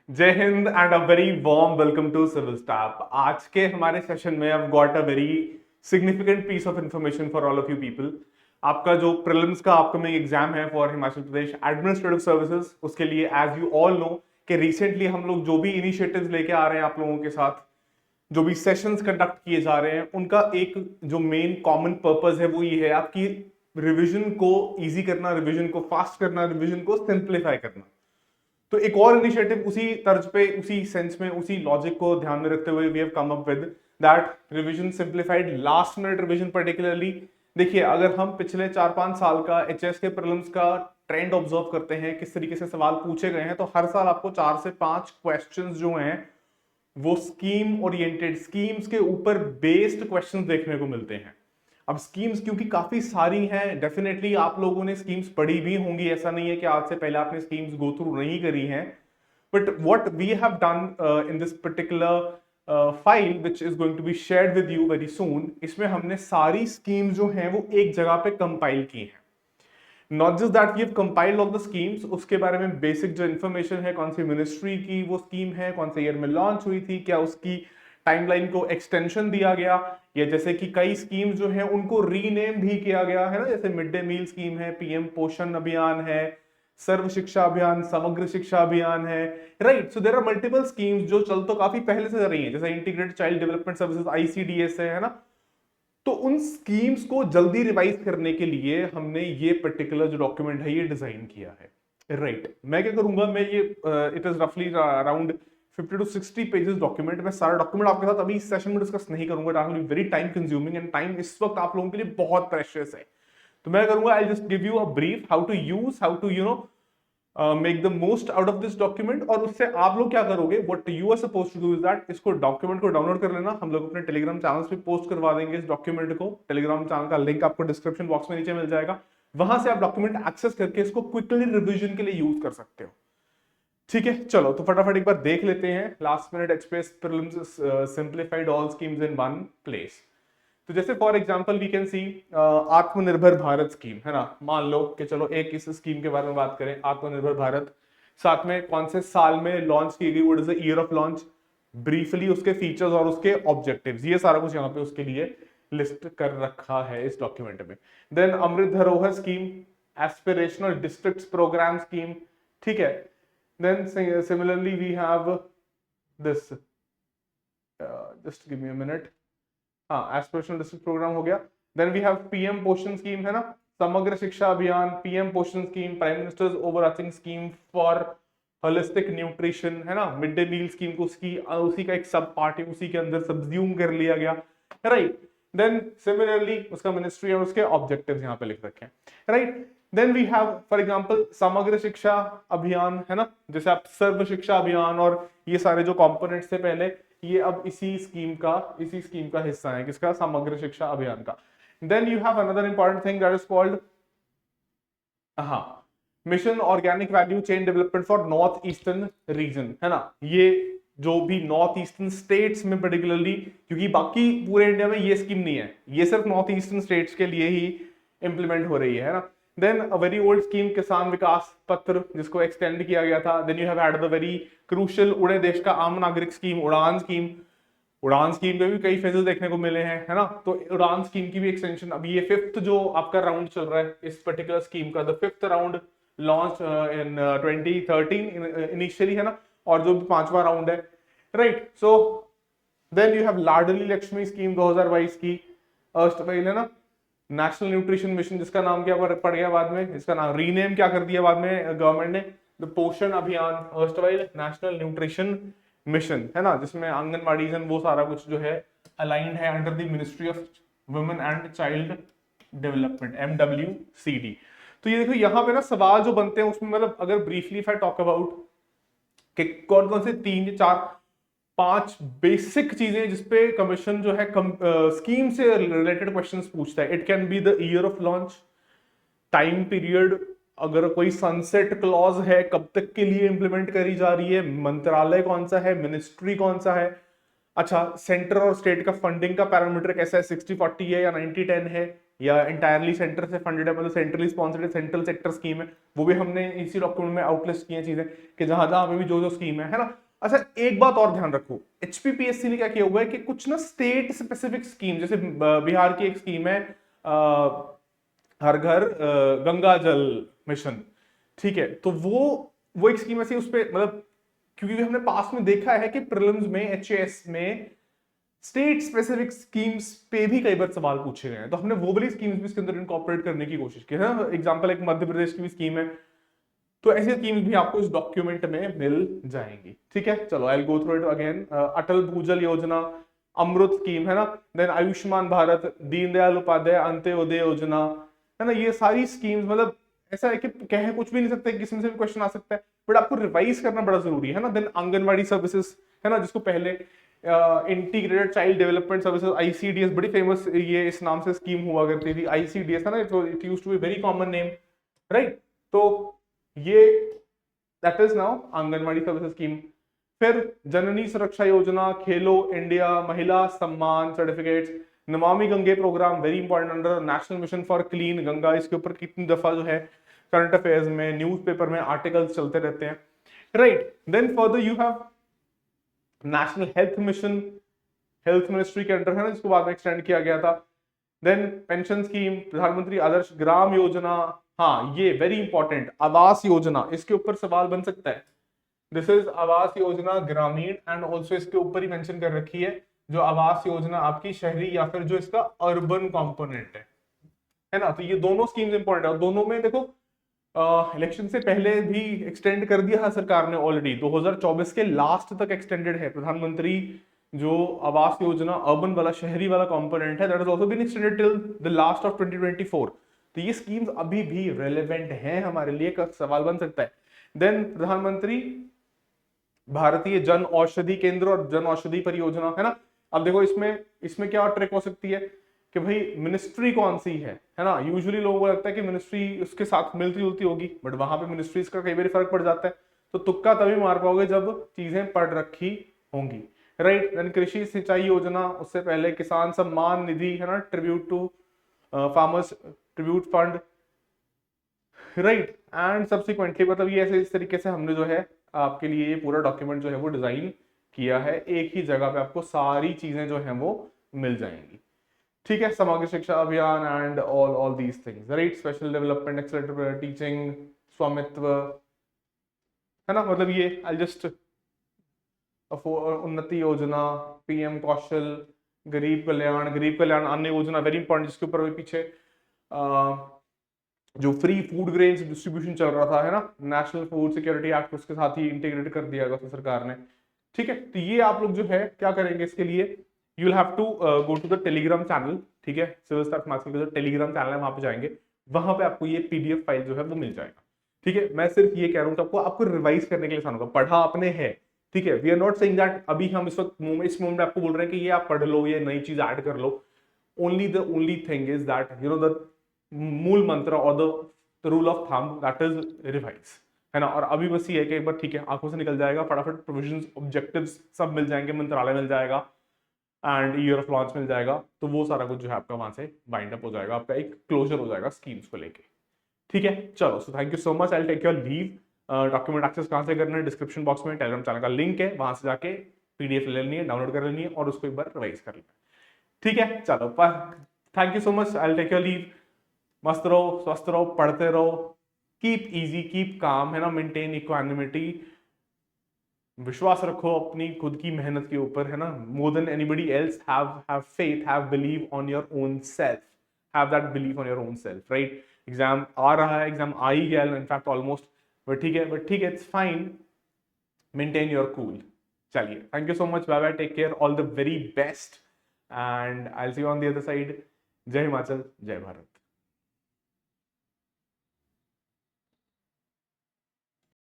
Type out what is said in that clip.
जय Hind and a very warm welcome to civil staff. आज के हमारे सेशन में I've got a very significant piece of information for all of you people। आपका जो prelims का अपकमिंग एग्जाम है for Himachal Pradesh administrative services, उसके लिए एज यू ऑल नो कि रिसेंटली हम लोग जो भी इनिशिएटिव्स लेके आ रहे हैं आप लोगों के साथ, जो भी सेशंस कंडक्ट किए जा रहे हैं, उनका एक जो मेन कॉमन पर्पस है वो ये है आपकी रिवीजन को इजी करना, रिवीजन को फास्ट करना, रिवीजन को सिंप्लीफाई करना। तो एक और इनिशिएटिव उसी तर्ज पे, उसी सेंस में, उसी लॉजिक को ध्यान में रखते हुए we have come up with that revision simplified last minute revision. Particularly देखिए, अगर हम पिछले 4-5 साल का एचएस के प्रीलिम्स का ट्रेंड ऑब्जर्व करते हैं, किस तरीके से सवाल पूछे गए हैं, तो हर साल आपको 4 से 5 क्वेश्चंस जो हैं वो स्कीम ओरिएंटेड, स्कीम्स के ऊपर बेस्ड क्वेश्चंस देखने को मिलते हैं। अब स्कीम्स क्योंकि काफी सारी हैं, डेफिनेटली आप लोगों ने स्कीम्स पढ़ी भी होंगी, ऐसा नहीं है कि आज से पहले आपने स्कीम्स गो थ्रू नहीं करी हैं। But what we have done in this particular file which is going to be shared with you very soon, इसमें हमने सारी स्कीम्स जो हैं वो एक जगह पे कंपाइल की हैं। Not just that we have compiled all the schemes, उसके बारे में बेसिक जो इन्फॉर्मेशन है, कौन सी मिनिस्ट्री की वो स्कीम है, कौन से ईयर में लॉन्च हुई थी, क्या उसकी टाइमलाइन को एक्सटेंशन दिया गया, या जैसे कि कई स्कीम जो है उनको रीनेम भी किया गया है ना, जैसे मिड डे मील स्कीम है, पीएम पोषण अभियान है, सर्व शिक्षा अभियान, समग्र शिक्षा अभियान है, right. So there are multiple schemes जो चल तो काफी पहले से रही हैं, जैसे integrated child development services ICDS है ना। तो उन स्कीम्स को जल्दी रिवाइज करने के लिए हमने ये पर्टिकुलर जो डॉक्यूमेंट है ये डिजाइन किया है, राइट। मैं क्या करूंगा, मैं ये इट इज रफली अराउंड 50 to 60 पेजेस डॉक्यूमेंट। मैं सारा डॉक्यूमेंट आपके साथ अभी इस सेशन में डिस्कस नहीं करूंगा, it will be very time consuming and time इस वक्त आप लोगों के लिए बहुत प्रेशियस है। तो मैं करूंगा, I just give you a brief how to use, how to make the most out of this document. और उससे आप लोग क्या करोगे, what you are supposed to do is that, इसको डॉक्यूमेंट को डाउनलोड कर लेना। हम लोग अपने टेलीग्राम चैनल्स पे पोस्ट करवा देंगे इस डॉक्यूमेंट को। टेलीग्राम चैनल का लिंक आपको डिस्क्रिप्शन बॉक्स में नीचे मिल जाएगा, वहां से आप डॉक्यूमेंट एक्सेस करके इसको क्विकली रिवीजन के लिए यूज कर सकते हो। ठीक है, चलो तो फटाफट एक बार देख लेते हैं। Last minute express prelims simplified all schemes in one place. तो जैसे for example we can see Atmanirbhar Bharat scheme है ना। मान लो कि चलो एक इस स्कीम के बारे में बात करें, आत्मनिर्भर भारत, साथ में कौन से साल में लॉन्च की गई, what is the year of launch, briefly उसके फीचर्स और उसके ऑब्जेक्टिव्स, ये सारा कुछ यहाँ पे उसके लिए लिस्ट कर रखा है इस डॉक्यूमेंट में। Then Amrit Dharohar scheme, aspirational districts programme scheme, ठीक है। Then similarly we have this, just give me a minute, हाँ एस्पिरेशनल डिस्ट्रिक्ट प्रोग्राम हो गया। देन वी हैव पीएम पोषण स्कीम है ना, समग्र शिक्षा अभियान, पीएम पोषण scheme, prime ministers overarching scheme for holistic nutrition है ना, मिड डे मील स्कीम को उसकी उसी का एक सब पार्ट है, उसी के अंदर सबज्यूम कर लिया गया, राइट। देन सिमिलरली उसका मिनिस्ट्री और उसके ऑब्जेक्टिव्स यहाँ पे लिख रखे हैं, right. Then we have for example Samagra Shiksha Abhiyan है ना, जैसे आप सर्व शिक्षा अभियान और ये सारे जो कंपोनेंट्स थे पहले, ये अब इसी स्कीम का हिस्सा है, किसका, समग्र शिक्षा अभियान का। Then you have another important thing that is called, हाँ, mission organic value chain development for north eastern region है ना। ये जो भी नॉर्थ ईस्टर्न स्टेट्स में पर्टिकुलरली, क्योंकि बाकी पूरे इंडिया में ये स्कीम नहीं है, ये सिर्फ नॉर्थ ईस्टर्न स्टेट्स के लिए ही इंप्लीमेंट हो रही है ना। Then a very old scheme Kisan Vikas Patra, जिसको एक्सटेंड किया गया था। Then you have had the very crucial उड़े देश का आम नागरिक स्कीम, उड़ान स्कीम। उड़ान स्कीम में भी कई फेजेस देखने को मिले हैं है ना, तो उड़ान स्कीम की भी एक्सटेंशन, अभी ये फिफ्थ जो आपका राउंड चल रहा है इस पर्टिकुलर स्कीम का, the fifth round launch in 2013 initially है ना, और जो भी 5वां राउंड है, right. So then you have Ladli Lakshmi scheme 2022 की, है ना, नेशनल न्यूट्रिशन मिशन, जिसका नाम क्या पड़ गया बाद में, इसका नाम रीनेम क्या कर दिया बाद में गवर्नमेंट ने, द पोषण अभियान, नेशनल न्यूट्रिशन मिशन है ना, जिसमें आंगनबाड़ी वो सारा कुछ जो है अलाइंड है under the ministry of women and child development, MWCD। तो ये देखो यहाँ पे ना सवाल जो बनते हैं उसमें, मतलब अगर briefly if I talk about कि कौन कौन से 3 4 5 बेसिक चीजें जिसपे कमीशन जो है स्कीम से रिलेटेड क्वेश्चंस पूछता है। It can be the year of launch, time period, अगर कोई सनसेट क्लॉज है, कब तक के लिए इंप्लीमेंट करी जा रही है, मंत्रालय कौन सा है, मिनिस्ट्री कौन सा है, अच्छा सेंटर और स्टेट का फंडिंग का पैरामीटर कैसा है, 60-40 है या 90-10 है, या इंटायरली सेंटर से फंडेड है, मतलब centrally sponsored central sector scheme है, वो भी हमने इसी डॉक्यूमेंट में आउटलिस्ट की हैं चीजें कि जहां जहां पे भी जो जो स्कीम है ना। अच्छा, एक बात और ध्यान रखो, एचपीपीएससी ने क्या किया हुआ है कि कुछ ना स्टेट स्पेसिफिक स्कीम, जैसे बिहार की एक स्कीम है हर घर गंगा जल मिशन, ठीक है, तो वो एक स्कीम ऐसी उस पे, मतलब क्योंकि हमने पास में देखा है कि प्रीलिम्स में एचएएस में स्टेट स्पेसिफिक स्कीम्स पे भी कई बार सवाल पूछे गए हैं, तो हमने वो वाली स्कीम्स भी इसके अंदर इनकॉर्पोरेट करने की कोशिश की है ना। एग्जांपल एक मध्य प्रदेश की भी स्कीम है, तो ऐसी स्कीम्स भी आपको इस डॉक्यूमेंट में मिल जाएंगी। ठीक है, चलो I will go through it again. Atal Bhujal Yojana, Amrut scheme है ना, देन आयुष्मान भारत, दीनदयाल उपाध्याय अंत्योदय योजना, है ना, ये सारी स्कीम्स, मतलब ऐसा है कि कह कुछ भी नहीं सकते, किसी में से भी क्वेश्चन आ सकता है, बट आपको रिवाइज करना बड़ा जरूरी है ना। देन आंगनवाड़ी सर्विसेज है ना, जिसको पहले integrated child development services ICDS, बड़ी फेमस ये इस नाम से स्कीम हुआ करती थी, आईसीडीएस है ना, it used to be very common name, right. तो ये that is now Anganwadi services scheme. फिर जननी सुरक्षा योजना, खेलो इंडिया, महिला Samman certificates, Namami Gange programme, very important, under national mission for clean Ganga, इसके ऊपर कितनी दफा जो है करंट अफेयर्स में, न्यूज़पेपर में आर्टिकल्स चलते रहते हैं, right. Then further you have national health mission, health ministry के अंडर है ना, जिसको बाद में एक्सटेंड किया गया था। देन पेंशन स्कीम, प्रधानमंत्री आदर्श ग्राम योजना, हाँ ये वेरी इंपॉर्टेंट, आवास योजना, इसके ऊपर सवाल बन सकता है। दिस इज आवास योजना ग्रामीण, एंड ऑल्सो इसके ऊपर ही मेंशन कर रखी है जो आवास योजना आपकी शहरी या फिर जो इसका अर्बन कंपोनेंट है ना। तो ये दोनों स्कीम्स इंपॉर्टेंट है, और दोनों में देखो इलेक्शन से पहले भी एक्सटेंड कर दिया है सरकार ने ऑलरेडी, 2024 के लास्ट तक एक्सटेंडेड है। प्रधानमंत्री जो आवास योजना अर्बन वाला शहरी वाला कंपोनेंट है, that is also been extended till the last of 2024। तो ये स्कीम्स अभी भी रेलेवेंट हैं हमारे लिए, का सवाल बन सकता है। देन प्रधानमंत्री भारतीय जन औषधि केंद्र और जन औषधि परियोजना, है ना। अब देखो इसमें इसमें क्या ट्रिक हो सकती है कि भाई मिनिस्ट्री कौन सी है ना। यूजुअली लोगों को लगता है कि मिनिस्ट्री उसके साथ मिलती जुलती होगी, बट वहां पे मिनिस्ट्रीज का कई बार फर्क पड़ जाता है, तो तुक्का तभी मार पाओगे जब चीजें पढ़ रखी होंगी, राइट। देन कृषि सिंचाई योजना, उससे पहले किसान सम्मान निधि, है ना, tribute to farmers tribute fund, right. And subsequently, मतलब ये ऐसे इस तरीके से हमने जो है आपके लिए ये पूरा डॉक्यूमेंट जो है वो डिजाइन किया है, एक ही जगह पे आपको सारी चीजें जो हैं वो मिल जाएंगी। ठीक है, समग्र शिक्षा अभियान and all all these things, right. Special development, accelerator teaching, स्वामित्व, है ना, मतलब ये आई जस्ट उन्नति योजना, पीएम कौशल, गरीब कल्याण अन्न योजना, वेरी इंपॉर्टेंट, जिसके ऊपर भी पीछे जो फ्री फूड ग्रेन्स डिस्ट्रीब्यूशन चल रहा था, है ना, नेशनल फूड सिक्योरिटी एक्ट, उसके साथ ही इंटीग्रेट कर दिया गया सरकार ने। ठीक है, तो ये आप लोग जो है क्या करेंगे इसके लिए, you will have to go to the Telegram channel, ठीक है, सिविल स्टाफ मार्क्स का जो टेलीग्राम चैनल है वहां पे जाएंगे, वहां पे आपको ये पीडीएफ फाइल जो है वो मिल जाएगा। ठीक है, मैं सिर्फ ये कह रहा हूँ कि आपको रिवाइज करने के लिए आसान होगा, पढ़ा आपने है, ठीक है, we are not saying that अभी हम इस वक्त इस मोमेंट में आपको बोल रहे हैं कि ये आप पढ़ लो, ये नई चीज ऐड कर लो। Only thing is that you know the मूल मंत्र और the rule of thumb, that is revise, है ना। और अभी बस ये है कि एक बार ठीक है आंखों से निकल जाएगा, फटाफट प्रोविजंस ऑब्जेक्टिव्स सब मिल जाएंगे, मंत्रालय मिल जाएगा एंड ईयर ऑफ लॉन्च मिल जाएगा, तो वो सारा कुछ जो है आपका वहां से बाइंड अप हो जाएगा, आपका एक क्लोजर हो जाएगा स्कीम्स को लेके। ठीक है, चलो, so thank you so much, I take your leave. Document access कहां से करना है, डिस्क्रिप्शन बॉक्स में टेलीग्राम चैनल का लिंक है, वहां से जाके पीडीएफ ले लेनी है, डाउनलोड कर लेनी है और उसको एक बार रिवाइज कर लेना है। ठीक है, चलो, thank you so much, I take your leave. मस्त रहो, स्वस्थ रहो, पढ़ते रहो, कीप इजी, कीप काम, है ना, मेंटेन इक्वानिमिटी, विश्वास रखो अपनी खुद की मेहनत के ऊपर, है ना, more than anybody else, have faith, have believe on your own self, have that believe on your own self, right. Exam आ रहा है, एग्जाम आ ही गया इनफैक्ट ऑलमोस्ट, बट ठीक है, it's fine, maintain your cool. चलिए, thank you so much, bye bye, take care, all the very best, and I will see you on the other side. जय हिमाचल, जय भारत।